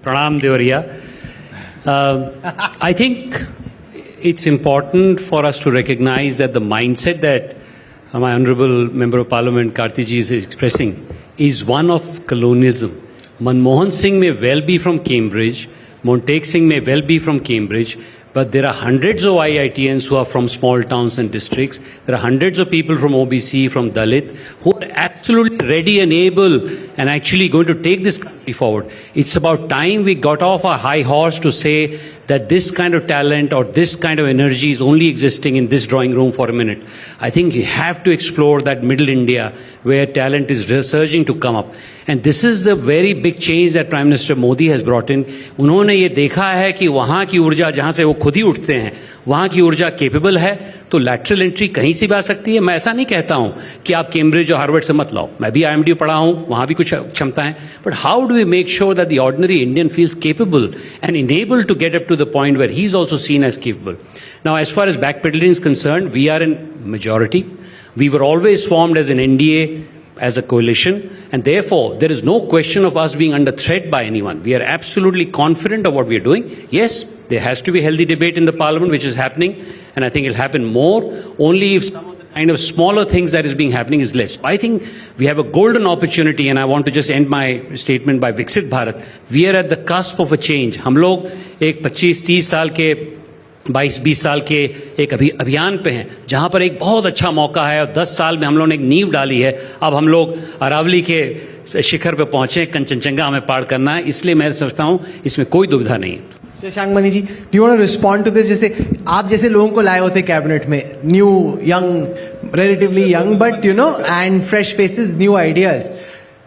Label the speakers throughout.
Speaker 1: Pranam Devariya. I think it's important for us to recognize that the mindset that my Honorable Member of Parliament Kartiji is expressing is one of colonialism. Manmohan Singh may well be from Cambridge, Montek Singh may well be from Cambridge, but there are hundreds of IITians who are from small towns and districts. There are hundreds of people from OBC, from Dalit, who are absolutely ready and able and actually going to take this country forward. It's about time we got off our high horse to say that this kind of talent or this kind of energy is only existing in this drawing room for a minute. I think you have to explore that middle India where talent is resurging to come up. And this is the very big change that Prime Minister Modi has brought in. उन्होंने ये देखा है कि वहाँ की ऊर्जा जहाँ से वो खुद ही उठते हैं, वहाँ की ऊर्जा केपेबल है, तो लैटरल एंट्री कहीं से भी आ सकती है. मैं ऐसा नहीं कहता हूँ कि आप कैम्ब्रिज और हार्वर्ड से मत लाओ. मैं भी IMD पढ़ा हूँ, वहाँ भी कुछ क्षमता है. But how do we make sure that the ordinary Indian feels capable and enable to get up to the point where he is also seen as capable. Now as far as backpedaling is concerned, we are in majority. We were always formed as an NDA, as a coalition, and therefore there is no question of us being under threat by anyone. We are absolutely confident of what we are doing. Yes, there has to be healthy debate in the parliament, which is happening, and I think it will happen more only if some of the kind of smaller things that is being happening is less. I think we have a golden opportunity, and I want to just end my statement by Viksit Bharat. We are at the cusp of a change. हम लोग एक 25-30 साल के 22-20 साल के एक अभियान पे हैं जहां पर एक बहुत अच्छा मौका है और 10 साल में हम लोगों ने एक नींव डाली है. अब हम लोग अरावली के शिखर पे पहुंचे, कंचनजंगा हमें पार करना है, इसलिए मैं समझता हूं इसमें कोई दुविधा नहीं है.
Speaker 2: Shashank Mani ji, do you want to respond to this? जैसे आप जैसे लोगों को लाए होते कैबिनेट में, new young, relatively young but you know and fresh faces, new ideas.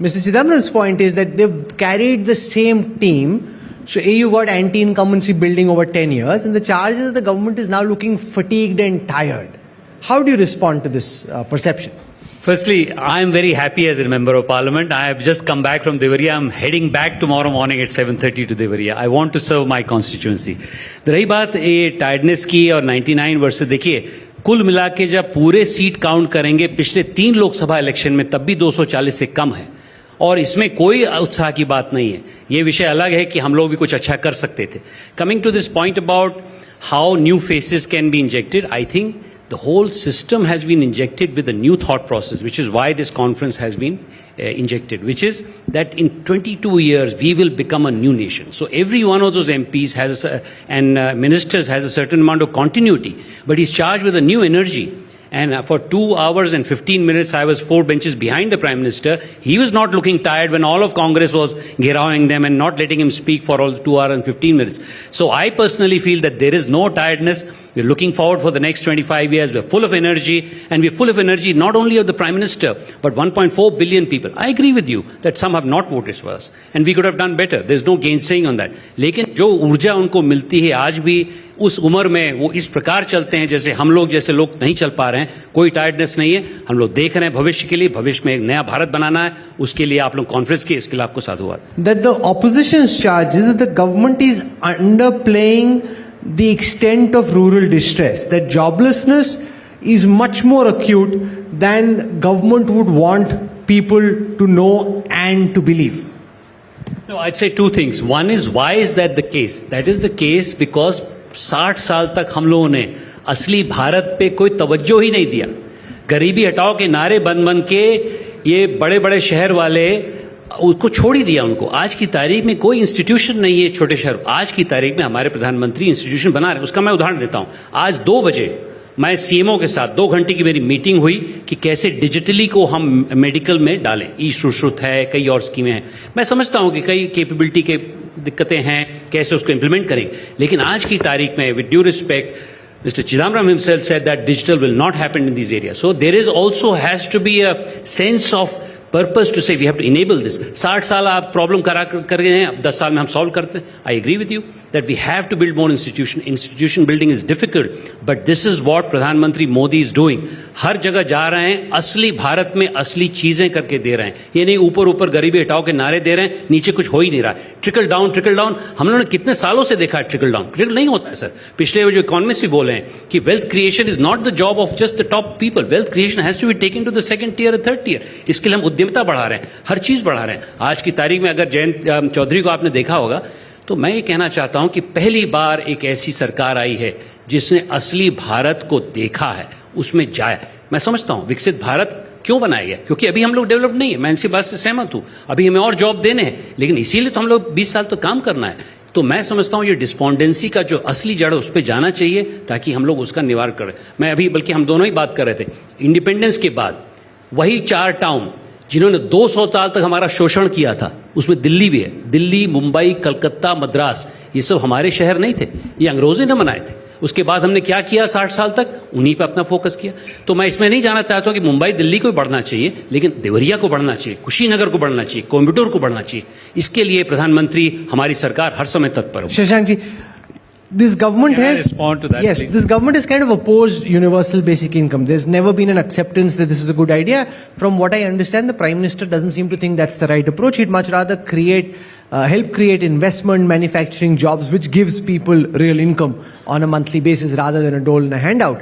Speaker 2: Mister Chidambaram's point is that they've carried the same team. So you got anti-incumbency building over 10 years, and the charge is that the government is now looking fatigued and tired. How do you respond to this perception?
Speaker 1: Firstly, I am very happy as a member of parliament. I have just come back from Devariya. I am heading back tomorrow morning at 7:30 to Devariya. I want to serve my constituency. रही बात ये tiredness की और 99 वर्ष, देखिए कुल मिला के जब पूरे सीट काउंट करेंगे पिछले 3 लोकसभा इलेक्शन में, तब भी 240 से कम है और इसमें कोई उत्साह की बात नहीं है. ये विषय अलग है कि हम लोग भी कुछ अच्छा कर सकते थे. Coming to this point about how new faces can be injected, I think the whole system has been injected with a new thought process, which is why this conference has been injected, which is that in 22 years we will become a new nation. So every one of those MPs has and ministers has a certain amount of continuity, but he's charged with a new energy. And for 2 hours and 15 minutes, I was 4 benches behind the Prime Minister. He was not looking tired when all of Congress was gherawing them and not letting him speak for all 2 hours and 15 minutes. So I personally feel that there is no tiredness. We're looking forward for the next 25 years. We're full of energy, and we're full of energy not only of the Prime Minister, but 1.4 billion people. I agree with you that some have not voted for us, and we could have done better. There's no gainsaying on that. लेकिन जो ऊर्जा उनको मिलती है आज भी उस उम्र में, वो इस प्रकार चलते हैं जैसे हम लोग जैसे लोग नहीं चल पा रहे हैं. कोई टायर्डनेस नहीं है. हम लोग देख रहे हैं भविष्य के लिए, भविष्य में एक नया भारत बनाना है. उसके लिए आप लोग कॉन्फ्रेंस किए, इसके लिए आपको साधुवाद.
Speaker 2: That the opposition's charge is that the government is underplaying the extent of rural distress, that joblessness is much more acute than government would want people to know and to believe.
Speaker 1: No, I'd say 2 things. One is, why is that the case? That is the case because 60 साल तक हम लोगों ने असली भारत पे कोई तवज्जो ही नहीं दिया. गरीबी हटाओ के नारे बन बन के ये बड़े बड़े शहर वाले उसको छोड़ ही दिया उनको. आज की तारीख में कोई इंस्टीट्यूशन नहीं है छोटे शहर. आज की तारीख में हमारे प्रधानमंत्री इंस्टीट्यूशन बना रहे हैं. उसका मैं उदाहरण देता हूं. आज 2 बजे मैं सीएमओ के साथ 2 घंटे की मेरी मीटिंग हुई कि कैसे डिजिटली को हम मेडिकल में डालें. ई सुश्रुत है, कई और स्कीमें हैं. मैं समझता हूं कि कई कैपेबिलिटी के दिक्कतें हैं, कैसे उसको इंप्लीमेंट करेंगे. लेकिन आज की तारीख में, with due respect, Mr. Chidambaram himself said that digital will not happen in these areas. So there is also has to be a sense of purpose to say we have to enable this. 60 साल आप problem कर गए हैं, अब 10 साल में हम सॉल्व करते हैं. I agree with you that we have to build more institution. Institution building is difficult, but this is what प्रधानमंत्री मोदी is doing. हर जगह जा रहे हैं, असली भारत में असली चीजें करके दे रहे हैं. ये नहीं ऊपर ऊपर गरीबी हटाओ के नारे दे रहे हैं, नीचे कुछ हो ही नहीं रहा. ट्रिकल डाउन हम लोगों ने कितने सालों से देखा है. ट्रिकल डाउन नहीं होता है सर. पिछले जो इकोनॉमिस्ट भी बोले हैं कि wealth creation is not the job of just the top people. Wealth creation has to be taken to the second tier, third tier. इसके लिए हम उद्यमिता बढ़ा रहे हैं, हर चीज बढ़ा रहे हैं. आज की तारीख में अगर जयंत चौधरी को आपने देखा होगा, तो मैं ये कहना चाहता हूं कि पहली बार एक ऐसी सरकार आई है जिसने असली भारत को देखा है, उसमें जाए। मैं समझता हूं विकसित भारत क्यों बनाया गया, क्योंकि अभी हम लोग डेवलप नहीं है, मैं इसी बात से सहमत हूं। अभी हमें और जॉब देने हैं, लेकिन इसीलिए तो हम लोग 20 साल तो काम करना है। तो मैं समझता हूं ये डिस्पोंडेंसी का जो असली जड़ है उस पर जाना चाहिए, ताकि हम लोग उसका निवारण करें। मैं अभी बल्कि हम दोनों ही बात कर रहे थे, इंडिपेंडेंस के बाद वही 4 टाउन जिन्होंने 200 साल तक हमारा शोषण किया था, उसमें दिल्ली भी है। दिल्ली, मुंबई, कलकत्ता, मद्रास, ये सब हमारे शहर नहीं थे, ये अंग्रेजों ने बनाए थे। उसके बाद हमने क्या किया 60 साल तक, उन्हीं पे अपना फोकस किया। तो मैं इसमें नहीं जाना चाहता हूं कि मुंबई दिल्ली को बढ़ना चाहिए, लेकिन देवरिया को बढ़ना चाहिए, कुशीनगर को बढ़ना चाहिए, कोयम्बटूर को बढ़ना चाहिए। इसके लिए प्रधानमंत्री, हमारी सरकार हर समय तत्पर हो।
Speaker 2: Shashank ji, this government
Speaker 3: Can I
Speaker 2: has
Speaker 3: respond to that,
Speaker 2: yes,
Speaker 3: please?
Speaker 2: this government has kind of opposed universal basic income. There's never been an acceptance that this is a good idea. From what I understand, the Prime Minister doesn't seem to think that's the right approach. He'd much rather help create investment, manufacturing jobs, which gives people real income on a monthly basis rather than a dole and a handout.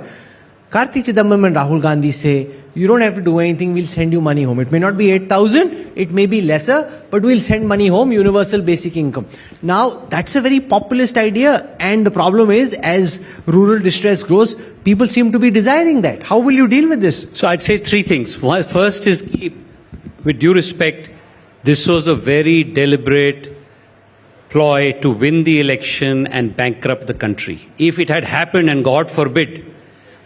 Speaker 2: Karti Chidambaram and Rahul Gandhi say, you don't have to do anything, we'll send you money home. It may not be 8,000, it may be lesser, but we'll send money home, universal basic income. Now, that's a very populist idea, and the problem is, as rural distress grows, people seem to be desiring that. How will you deal with this?
Speaker 1: So I'd say 3 things. One, first is, with due respect, this was a very deliberate ploy to win the election and bankrupt the country. If it had happened, and God forbid,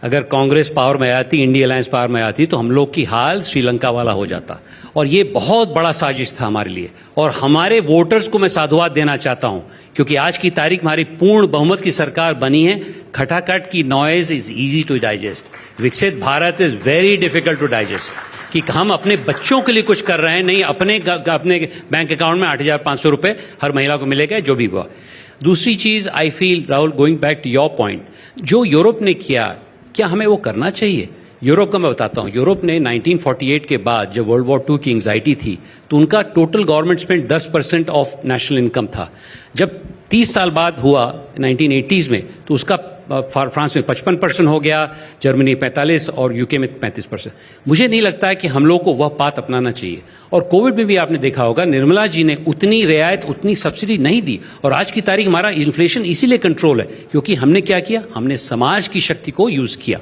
Speaker 1: अगर Congress power में आती, India alliance power में आती, तो हम लोग की हाल श्रीलंका वाला हो जाता। और ये बहुत बड़ा साजिश था हमारे लिए, और हमारे वोटर्स को मैं साधुवाद देना चाहता हूं, क्योंकि आज की तारीख हमारी पूर्ण बहुमत की सरकार बनी है। खटाखट की noise is easy to digest, विकसित Bharat is very difficult to digest. कि हम अपने बच्चों के लिए कुछ कर रहे हैं, नहीं अपने बैंक अकाउंट में 8,500 रुपए हर महिला को मिलेगा, जो भी हुआ। दूसरी चीज, I feel Rahul, going back to your point, जो यूरोप ने किया, क्या हमें वो करना चाहिए? यूरोप का मैं बताता हूं, यूरोप ने 1948 के बाद जब वर्ल्ड वॉर 2 की एंजाइटी थी, तो उनका total government spend 10% of national income था। जब 30 साल बाद हुआ 1980s में, तो उसका फ्रांस में 55% हो गया, जर्मनी 45% और यूके में 35%। मुझे नहीं लगता है कि हम लोग को वह पाथ अपनाना चाहिए। और कोविड में भी आपने देखा होगा, निर्मला जी ने उतनी रियायत, उतनी सब्सिडी नहीं दी, और आज की तारीख हमारा इन्फ्लेशन इसीलिए कंट्रोल है, क्योंकि हमने क्या किया, हमने समाज की शक्ति को यूज किया।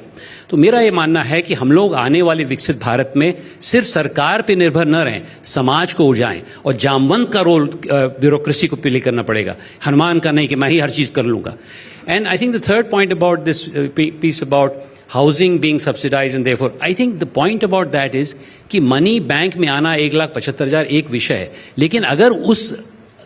Speaker 1: तो मेरा ये मानना है कि हम लोग आने वाले विकसित भारत में सिर्फ सरकार पे निर्भर न रहें, समाज को उजाएं, और जामवंत का रोल ब्यूरोक्रेसी को प्ले करना पड़ेगा, हनुमान का नहीं कि मैं ही हर चीज कर लूंगा। And I think the third point about this piece about housing being subsidized, and therefore I think the point about that is कि मनी बैंक में आना 1,75,000 एक विषय है, लेकिन अगर उस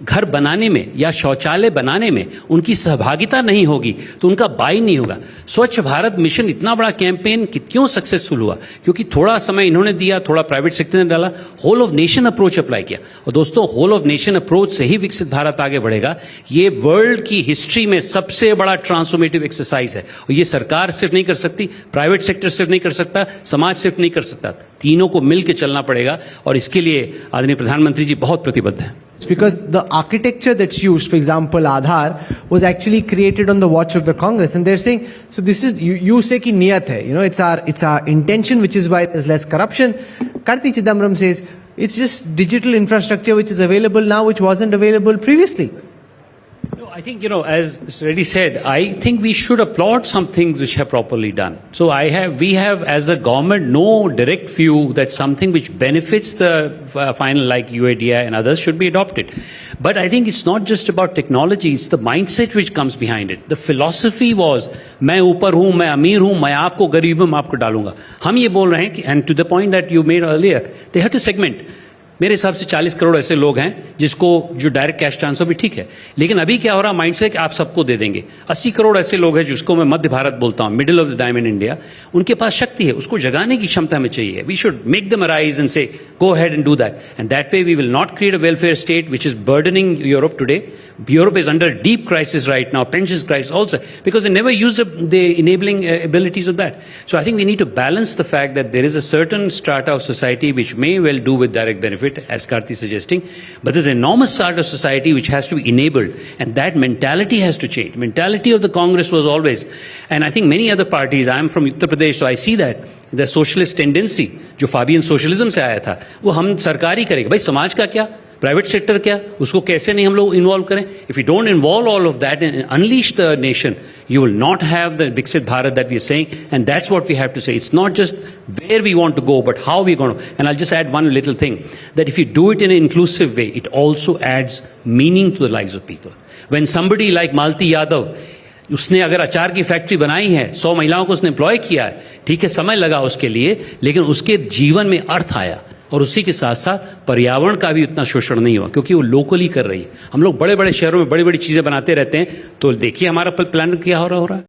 Speaker 1: घर बनाने में या शौचालय बनाने में उनकी सहभागिता नहीं होगी, तो उनका बाई नहीं होगा। स्वच्छ भारत मिशन इतना बड़ा कैंपेन क्यों सक्सेसफुल हुआ? क्योंकि थोड़ा समय इन्होंने दिया, थोड़ा प्राइवेट सेक्टर ने डाला, whole of nation approach apply किया। और दोस्तों, होल ऑफ नेशन अप्रोच से ही विकसित भारत आगे बढ़ेगा। ये वर्ल्ड की हिस्ट्री में सबसे बड़ा ट्रांसफॉर्मेटिव एक्सरसाइज है, और ये सरकार सिर्फ नहीं कर सकती, प्राइवेट सेक्टर सिर्फ नहीं कर सकता, समाज सिर्फ नहीं कर सकता, तीनों को मिलकर चलना पड़ेगा। और इसके लिए आदरणीय प्रधानमंत्री जी बहुत प्रतिबद्ध हैं।
Speaker 2: It's because the architecture that's used, for example, Aadhaar, was actually created on the watch of the Congress, and they're saying, so this is, you say ki niyat hai, you know, it's our intention, which is why there's less corruption. Karti Chidambaram says, it's just digital infrastructure which is available now, which wasn't available previously.
Speaker 1: No, I think, as Reddy said, I think we should applaud some things which have properly done. So we have as a government no direct view that something which benefits the final, like UADI and others, should be adopted. But I think it's not just about technology, it's the mindset which comes behind it. The philosophy was, मैं ऊपर हूं, मैं अमीर हूं, मैं आपको गरीब हूं, मैं आपको डालूंगा। हम ये बोल रहे हैं कि, and to the point that you made earlier, they have to segment. मेरे हिसाब से 40 करोड़ ऐसे लोग हैं जिसको जो डायरेक्ट कैश ट्रांसफर भी ठीक है, लेकिन अभी क्या हो रहा माइंड से कि आप सबको दे देंगे। 80 करोड़ ऐसे लोग हैं जिसको मैं मध्य भारत बोलता हूं, middle of the diamond India, उनके पास शक्ति है, उसको जगाने की क्षमता हमें चाहिए। We should make them arise and say go ahead and do that, and that way we will not create a welfare state which is burdening Europe today. Europe is under deep crisis right now, pensions crisis also, because they never use the enabling abilities of that. So I think we need to balance the fact that there is a certain strata of society which may well do with direct benefit, as Karti is suggesting, but there's an enormous strata of society which has to be enabled, and that mentality has to change. Mentality of the Congress was always, and I think many other parties, I am from Uttar Pradesh, so I see that the socialist tendency, जो Fabian socialism से आया था, वो हम सरकार ही करेगा। भाई समाज का क्या? प्राइवेट सेक्टर क्या, उसको कैसे नहीं हम लोग इन्वॉल्व करें. If you don't involve all of that and unleash the nation, you will not have the Viksit Bharat that we are saying, and that's what we have to say. It's not just where we want to go, but how we're going to. And I'll just add one little thing, that if you do it in an inclusive way, it also adds meaning to the lives of people. When somebody like Malti Yadav, उसने अगर अचार की factory बनाई है, 100 महिलाओं को उसने employ किया है, ठीक है, समय लगा उसके लिए, लेकिन उसके जीवन में अर्थ आया, और उसी के साथ साथ पर्यावरण का भी उतना शोषण नहीं हुआ, क्योंकि वो लोकली कर रही है. हम लोग बड़े बड़े शहरों में बड़ी बड़ी चीजें बनाते रहते हैं, तो देखिए हमारा प्लान क्या हो रहा है.